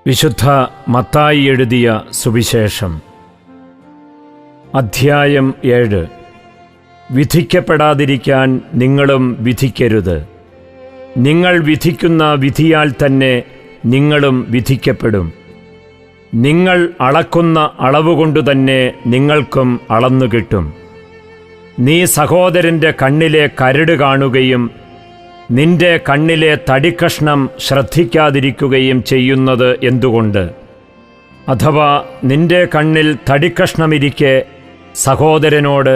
വിശുദ്ധ മത്തായി എഴുതിയ സുവിശേഷം അധ്യായം 7. വിധിക്കപ്പെടാതിരിക്കാൻ നിങ്ങളും വിധിക്കരുത്. നിങ്ങൾ വിധിക്കുന്ന വിധിയാൽ തന്നെ നിങ്ങളും വിധിക്കപ്പെടും. നിങ്ങൾ അളക്കുന്ന അളവുകൊണ്ടു തന്നെ നിങ്ങൾക്കും അളന്നുകിട്ടും. നീ സഹോദരൻ്റെ കണ്ണിലെ കരട് കാണുകയും നിന്റെ കണ്ണിലെ തടിക്കഷ്ണം ശ്രദ്ധിക്കാതിരിക്കുകയും ചെയ്യുന്നത് എന്തുകൊണ്ട്? അഥവാ നിന്റെ കണ്ണിൽ തടിക്കഷ്ണമിരിക്കെ സഹോദരനോട്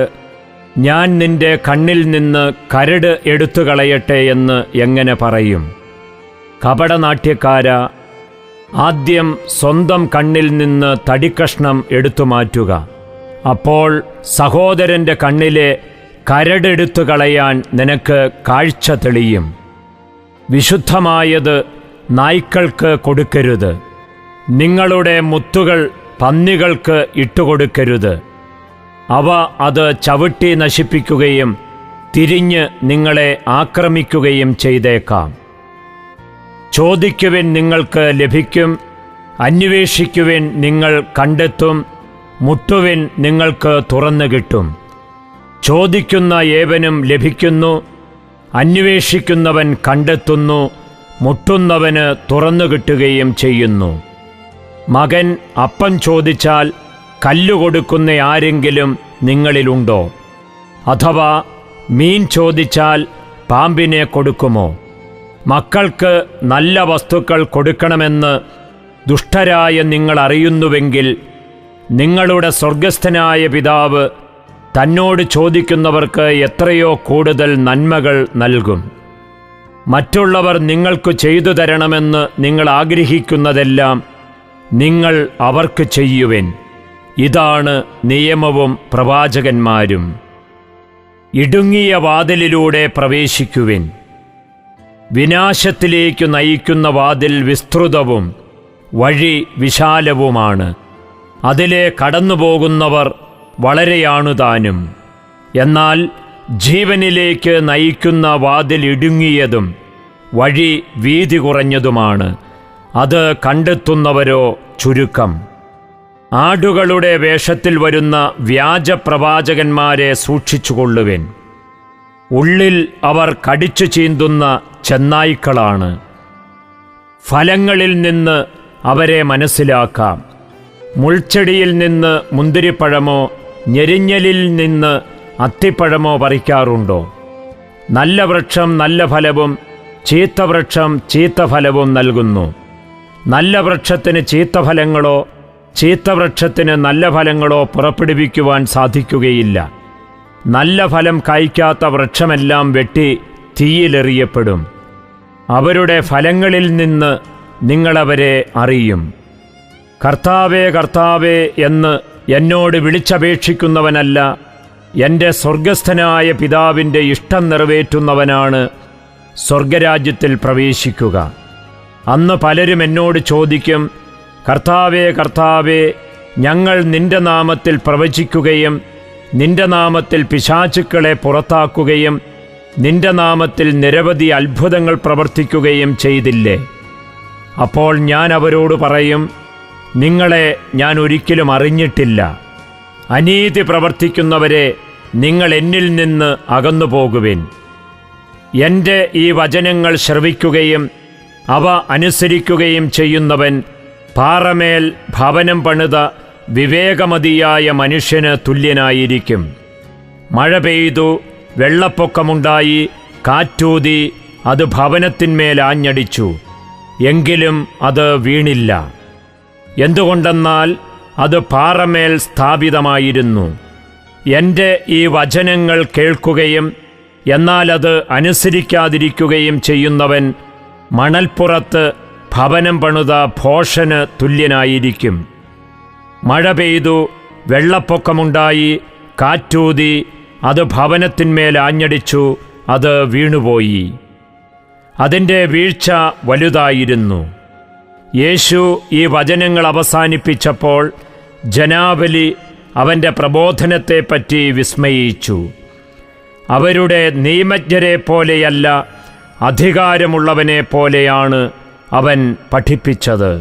ഞാൻ നിന്റെ കണ്ണിൽ നിന്ന് കരട് എടുത്തുകളയട്ടെ എന്ന് എങ്ങനെ പറയും? കപടനാട്യക്കാരാ, ആദ്യം സ്വന്തം കണ്ണിൽ നിന്ന് തടിക്കഷ്ണം എടുത്തുമാറ്റുക. അപ്പോൾ സഹോദരൻ്റെ കണ്ണിലെ കരടെടുത്തു കളയാൻ നിനക്ക് കാഴ്ച തെളിയും. വിശുദ്ധമായത് നായ്ക്കൾക്ക് കൊടുക്കരുത്. നിങ്ങളുടെ മുത്തുകൾ പന്നികൾക്ക് ഇട്ടുകൊടുക്കരുത്. അവ അത് ചവിട്ടി നശിപ്പിക്കുകയും തിരിഞ്ഞ് നിങ്ങളെ ആക്രമിക്കുകയും ചെയ്തേക്കാം. ചോദിക്കുവിൻ, നിങ്ങൾക്ക് ലഭിക്കും. അന്വേഷിക്കുവിൻ, നിങ്ങൾ കണ്ടെത്തും. മുട്ടുവിൻ, നിങ്ങൾക്ക് തുറന്നു കിട്ടും. ചോദിക്കുന്ന ഏവനും ലഭിക്കുന്നു, അന്വേഷിക്കുന്നവൻ കണ്ടെത്തുന്നു, മുട്ടുന്നവന് തുറന്നു കിട്ടുകയും ചെയ്യുന്നു. മകൻ അപ്പം ചോദിച്ചാൽ കല്ല് കൊടുക്കുന്ന ആരെങ്കിലും നിങ്ങളിലുണ്ടോ? അഥവാ മീൻ ചോദിച്ചാൽ പാമ്പിനെ കൊടുക്കുമോ? മക്കൾക്ക് നല്ല വസ്തുക്കൾ കൊടുക്കണമെന്ന് ദുഷ്ടരായ നിങ്ങൾ അറിയുന്നുവെങ്കിൽ നിങ്ങളുടെ സ്വർഗസ്ഥനായ പിതാവ് തന്നോട് ചോദിക്കുന്നവർക്ക് എത്രയോ കൂടുതൽ നന്മകൾ നൽകും. മറ്റുള്ളവർ നിങ്ങൾക്ക് ചെയ്തു തരണമെന്ന് നിങ്ങൾ ആഗ്രഹിക്കുന്നതെല്ലാം നിങ്ങൾ അവർക്ക് ചെയ്യുവിൻ. ഇതാണ് നിയമവും പ്രവാചകന്മാരും. ഇടുങ്ങിയ വാതിലിലൂടെ പ്രവേശിക്കുവിൻ. വിനാശത്തിലേക്ക് നയിക്കുന്ന വാതിൽ വിസ്തൃതവും വഴി വിശാലവുമാണ്. അതിലെ കടന്നുപോകുന്നവർ വളരെയാണുതാനും. എന്നാൽ ജീവനിലേക്ക് നയിക്കുന്ന വാതിൽ ഇടുങ്ങിയതും വഴി വീതി കുറഞ്ഞതുമാണ്. അത് കണ്ടെത്തുന്നവരോ ചുരുക്കം. ആടുകളുടെ വേഷത്തിൽ വരുന്ന വ്യാജപ്രവാചകന്മാരെ സൂക്ഷിച്ചുകൊള്ളുവിൻ. ഉള്ളിൽ അവർ കടിച്ചു ചീന്തുന്ന ചെന്നായ്ക്കളാണ്. ഫലങ്ങളിൽ നിന്ന് അവരെ മനസ്സിലാക്കാം. മുൾച്ചെടിയിൽ നിന്ന് മുന്തിരിപ്പഴമോ ഞെരിഞ്ഞലിൽ നിന്ന് അത്തിപ്പഴമോ പറിക്കാറുണ്ടോ? നല്ല വൃക്ഷം നല്ല ഫലവും ചീത്ത വൃക്ഷം ചീത്ത ഫലവും നൽകുന്നു. നല്ല വൃക്ഷത്തിന് ചീത്ത ഫലങ്ങളോ ചീത്ത വൃക്ഷത്തിന് നല്ല ഫലങ്ങളോ പുറപ്പെടുവിക്കുവാൻ സാധിക്കുകയില്ല. നല്ല ഫലം കായ്ക്കാത്ത വൃക്ഷമെല്ലാം വെട്ടി തീയിലെറിയപ്പെടും. അവരുടെ ഫലങ്ങളിൽ നിന്ന് നിങ്ങളവരെ അറിയും. കർത്താവേ, കർത്താവേ എന്ന് എന്നോട് വിളിച്ചപേക്ഷിക്കുന്നവനല്ല, എൻ്റെ സ്വർഗസ്ഥനായ പിതാവിൻ്റെ ഇഷ്ടം നിറവേറ്റുന്നവനാണ് സ്വർഗരാജ്യത്തിൽ പ്രവേശിക്കുക. അന്ന് പലരും എന്നോട് ചോദിക്കും, കർത്താവേ, കർത്താവേ, ഞങ്ങൾ നിന്റെ നാമത്തിൽ പ്രവചിക്കുകയും നിന്റെ നാമത്തിൽ പിശാചുക്കളെ പുറത്താക്കുകയും നിന്റെ നാമത്തിൽ നിരവധി അത്ഭുതങ്ങൾ പ്രവർത്തിക്കുകയും ചെയ്തില്ലേ? അപ്പോൾ ഞാൻ അവരോട് പറയും, നിങ്ങളെ ഞാൻ ഒരിക്കലും അറിഞ്ഞിട്ടില്ല. അനീതി പ്രവർത്തിക്കുന്നവരെ, നിങ്ങൾ എന്നിൽ നിന്ന് അകന്നു പോകുവിൻ. എൻ്റെ ഈ വചനങ്ങൾ ശ്രവിക്കുകയും അവ അനുസരിക്കുകയും ചെയ്യുന്നവൻ പാറമേൽ ഭവനം പണിത വിവേകമതിയായ മനുഷ്യന് തുല്യനായിരിക്കും. മഴ പെയ്തു, വെള്ളപ്പൊക്കമുണ്ടായി, കാറ്റൂതി, അത് ഭവനത്തിന്മേൽ ആഞ്ഞടിച്ചു. എങ്കിലും അത് വീണില്ല. എന്തുകൊണ്ടെന്നാൽ അത് പാറമേൽ സ്ഥാപിതമായിരുന്നു. എൻ്റെ ഈ വചനങ്ങൾ കേൾക്കുകയും എന്നാൽ അത് അനുസരിക്കാതിരിക്കുകയും ചെയ്യുന്നവൻ മണൽപ്പുറത്ത് ഭവനം പണിത ഭോഷന് തുല്യനായിരിക്കും. മഴ പെയ്തു, വെള്ളപ്പൊക്കമുണ്ടായി, കാറ്റൂതി, അത് ഭവനത്തിന്മേൽ ആഞ്ഞടിച്ചു, അത് വീണുപോയി. അതിൻ്റെ വീഴ്ച വലുതായിരുന്നു. യേശു ഈ വചനങ്ങൾ അവസാനിപ്പിച്ചപ്പോൾ ജനാവലി അവൻ്റെ പ്രബോധനത്തെപ്പറ്റി വിസ്മയിച്ചു. അവരുടെ നിയമജ്ഞരെ പോലെയല്ല, അധികാരമുള്ളവനെ പോലെയാണ് അവൻ പഠിപ്പിച്ചത്.